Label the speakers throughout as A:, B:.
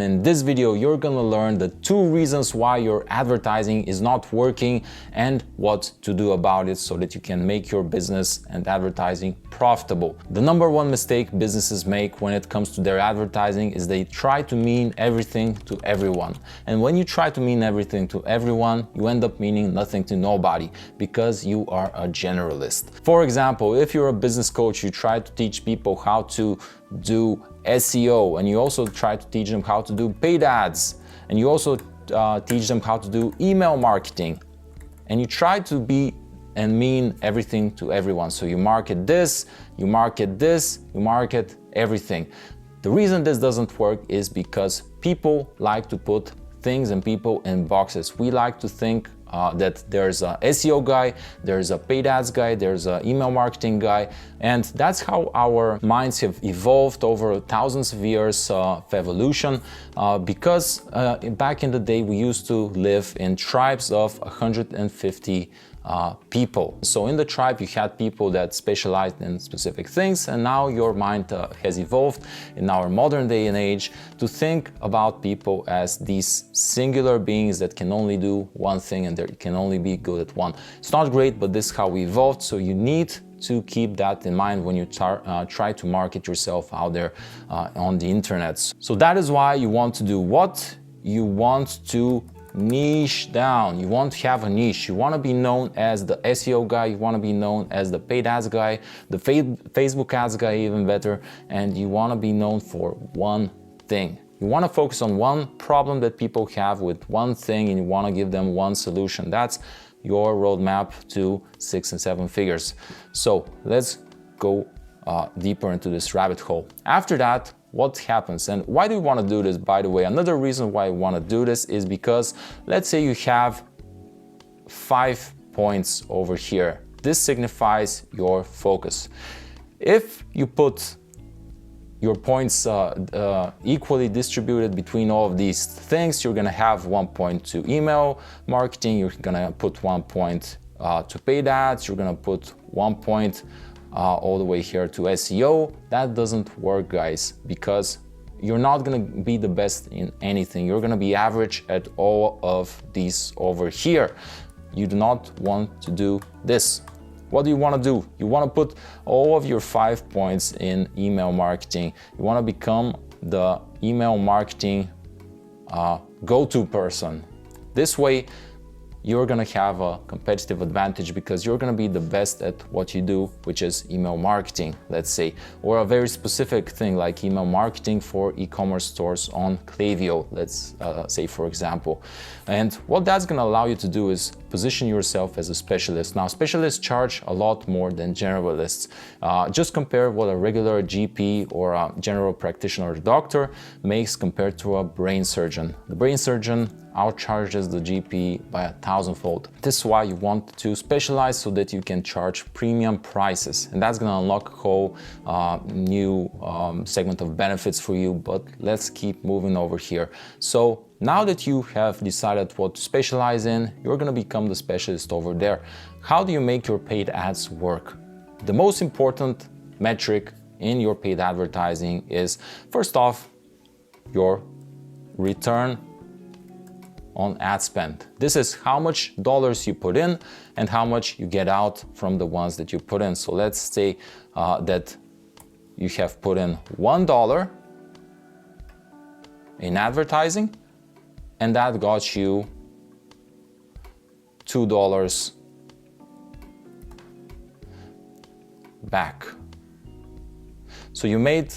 A: In this video, you're gonna learn the 2 reasons why your advertising is not working and what to do about it so that you can make your business and advertising profitable. The number 1 mistake businesses make when it comes to their advertising is they try to mean everything to everyone. And when you try to mean everything to everyone, you end up meaning nothing to nobody because you are a generalist. For example, if you're a business coach, you try to teach people how to do SEO, and you also try to teach them how to do paid ads, and you also teach them how to do email marketing, and you try to be and mean everything to everyone. So you market this, you market this, you market everything. The reason this doesn't work is because people like to put things and people in boxes. We like to think that there's a SEO guy, there's a paid ads guy, there's an email marketing guy, and that's how our minds have evolved over thousands of years of evolution, because back in the day we used to live in tribes of 150 people. So in the tribe you had people that specialized in specific things, and now your mind has evolved in our modern day and age to think about people as these singular beings that can only do one thing and they can only be good at one. It's not great, but this is how we evolved, so you need to keep that in mind when you try to market yourself out there on the internet. So that is why you want to do what? You want to niche down. You want to have a niche. You want to be known as the SEO guy, you want to be known as the paid ads guy, the Facebook ads guy, even better, and you want to be known for one thing. You want to focus on one problem that people have with one thing, and you want to give them one solution. That's your roadmap to 6 and 7 figures. So let's go deeper into this rabbit hole. After that, what happens and why do you want to do this? By the way, another reason why you want to do this is because let's say you have 5 points over here. This signifies your focus. If you put your points equally distributed between all of these things, you're gonna have 1 point to email marketing, you're gonna put 1 point to paid ads, you're gonna put 1 point all the way here to SEO. That doesn't work, guys, because you're not gonna be the best in anything. You're gonna be average at all of these over here. You do not want to do this. What do you want to do? You want to put all of your 5 points in email marketing. You want to become the email marketing go-to person. This way, you're gonna have a competitive advantage because you're gonna be the best at what you do, which is email marketing, let's say, or a very specific thing like email marketing for e-commerce stores on Klaviyo, let's say, for example. And what that's gonna allow you to do is position yourself as a specialist. Now, specialists charge a lot more than generalists. Just compare what a regular GP or a general practitioner or doctor makes compared to a brain surgeon. The brain surgeon outcharges the GP by 1,000-fold. This is why you want to specialize so that you can charge premium prices, and that's gonna unlock a whole new segment of benefits for you. But let's keep moving over here. So now that you have decided what to specialize in, you're gonna become the specialist over there. How do you make your paid ads work? The most important metric in your paid advertising is, first off, your return on ad spend. This is how much dollars you put in and how much you get out from the ones that you put in. So let's say that you have put in $1 in advertising, and that got you $2 back. So you made,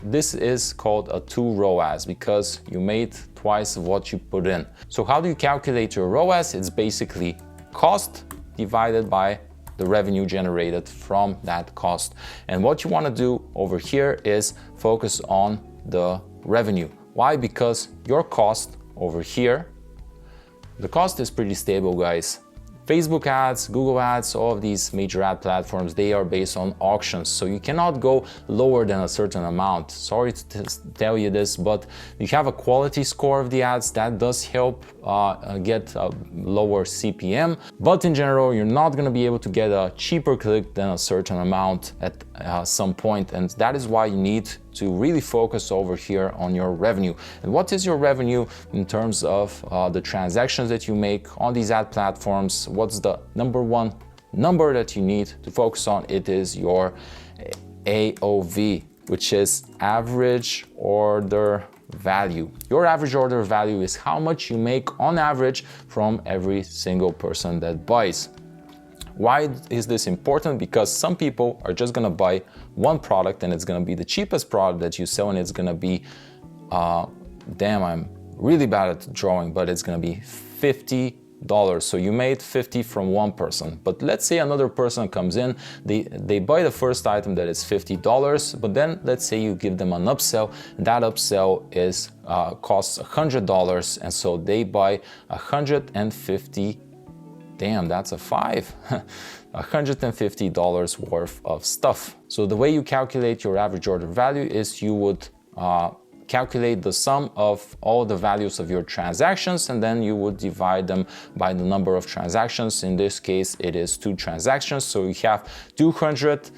A: this is called a 2 ROAS because you made twice of what you put in. So how do you calculate your ROAS? It's basically cost divided by the revenue generated from that cost. And what you want to do over here is focus on the revenue. Why? Because your cost over here, the cost is pretty stable, guys. Facebook ads, Google ads, all of these major ad platforms, they are based on auctions. So you cannot go lower than a certain amount. Sorry to tell you this, but you have a quality score of the ads that does help get a lower CPM. But in general, you're not gonna be able to get a cheaper click than a certain amount at some point, and that is why you need to really focus over here on your revenue. And what is your revenue in terms of the transactions that you make on these ad platforms? What's the number one number that you need to focus on? It is your AOV, which is average order value. Your average order value is how much you make on average from every single person that buys. Why is this important? Because some people are just gonna buy one product and it's gonna be the cheapest product that you sell, and it's gonna be, damn, I'm really bad at drawing, but it's gonna be $50. So you made 50 from one person. But let's say another person comes in, they buy the first item that is $50, but then let's say you give them an upsell, and that upsell is costs $100, and so they buy 150. Damn, that's a 5. $150 worth of stuff. So the way you calculate your average order value is you would calculate the sum of all the values of your transactions, and then you would divide them by the number of transactions. In this case, it is 2 transactions. So you have 200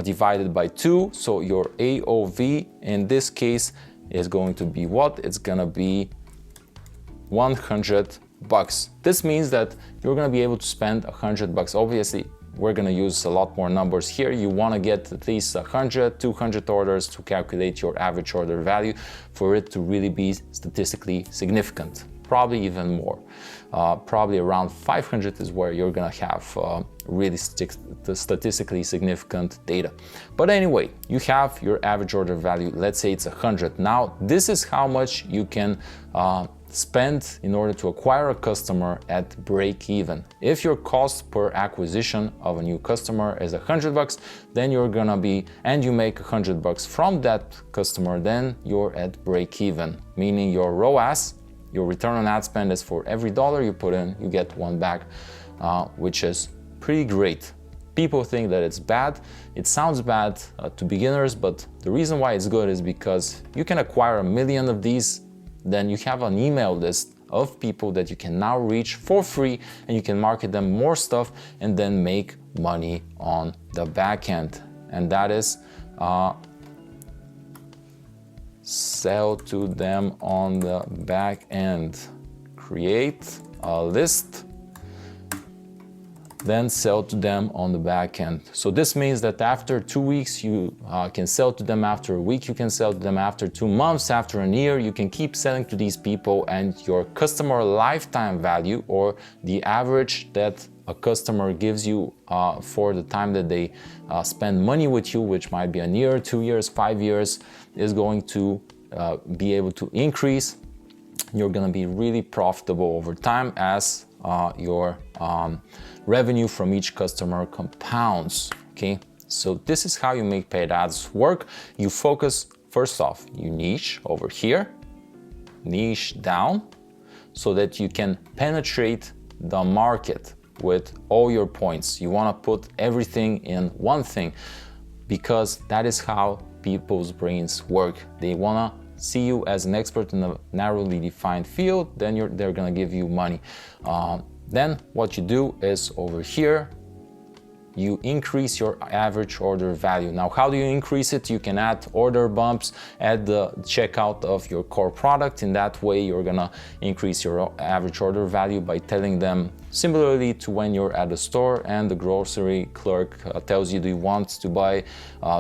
A: divided by 2. So your AOV in this case is going to be what? It's gonna be $100. This means that you're gonna be able to spend $100. Obviously, we're gonna use a lot more numbers here. You wanna get at least 100, 200 orders to calculate your average order value for it to really be statistically significant. Probably even more. Probably around 500 is where you're gonna have really statistically significant data. But anyway, you have your average order value. Let's say it's 100. Now, this is how much you can spend in order to acquire a customer at break even. If your cost per acquisition of a new customer is $100, then you're gonna be, and you make $100 from that customer, then you're at break even, meaning your ROAS, your return on ad spend, is for every dollar you put in, you get one back, which is pretty great. People think that it's bad. It sounds bad to beginners, but the reason why it's good is because you can acquire 1 million of these. Then you have an email list of people that you can now reach for free, and you can market them more stuff and then make money on the back end. And that is sell to them on the back end. Create a list, then sell to them on the back end. So this means that after 2 weeks, you can sell to them. After a week, you can sell to them. After 2 months, after a year, you can keep selling to these people, and your customer lifetime value, or the average that a customer gives you for the time that they spend money with you, which might be a year, 2 years, 5 years, is going to be able to increase. You're gonna be really profitable over time as your revenue from each customer compounds, okay? So this is how you make paid ads work. You focus, first off, you niche over here, niche down, so that you can penetrate the market with all your points. You wanna put everything in one thing, because that is how people's brains work. They wanna see you as an expert in a narrowly defined field, then they're gonna give you money. Then what you do is over here, you increase your average order value. Now, how do you increase it? You can add order bumps at the checkout of your core product. In that way, you're gonna increase your average order value by telling them, similarly to when you're at the store and the grocery clerk tells you, do you want to buy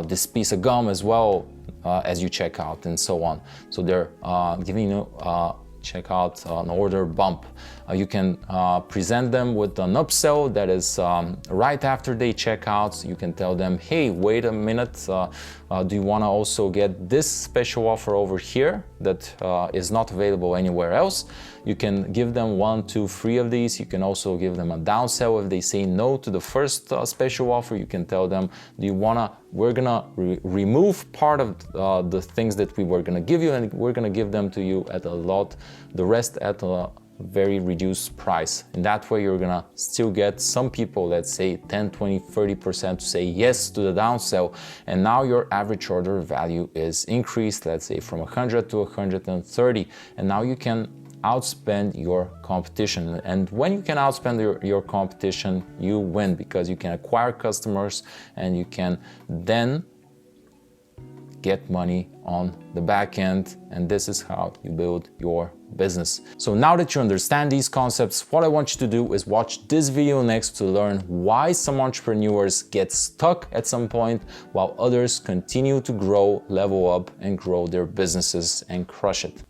A: this piece of gum as well as you check out, and so on. So they're giving you check out an order bump. You can present them with an upsell that is right after they check out. You can tell them, hey, wait a minute, do you want to also get this special offer over here that is not available anywhere else? You can give them 1, 2, 3 of these. You can also give them a downsell if they say no to the first special offer. You can tell them, do you wanna, we're gonna remove part of the things that we were gonna give you, and we're gonna give them to you at a lot, the rest at a very reduced price. In that way, you're gonna still get some people, let's say 10, 20, 30% to say yes to the downsell, and now your average order value is increased, let's say from 100 to 130, and now you can outspend your competition. And when you can outspend your competition, you win, because you can acquire customers and you can then get money on the back end, and this is how you build your business. So now that you understand these concepts, what I want you to do is watch this video next to learn why some entrepreneurs get stuck at some point while others continue to grow, level up, and grow their businesses and crush it.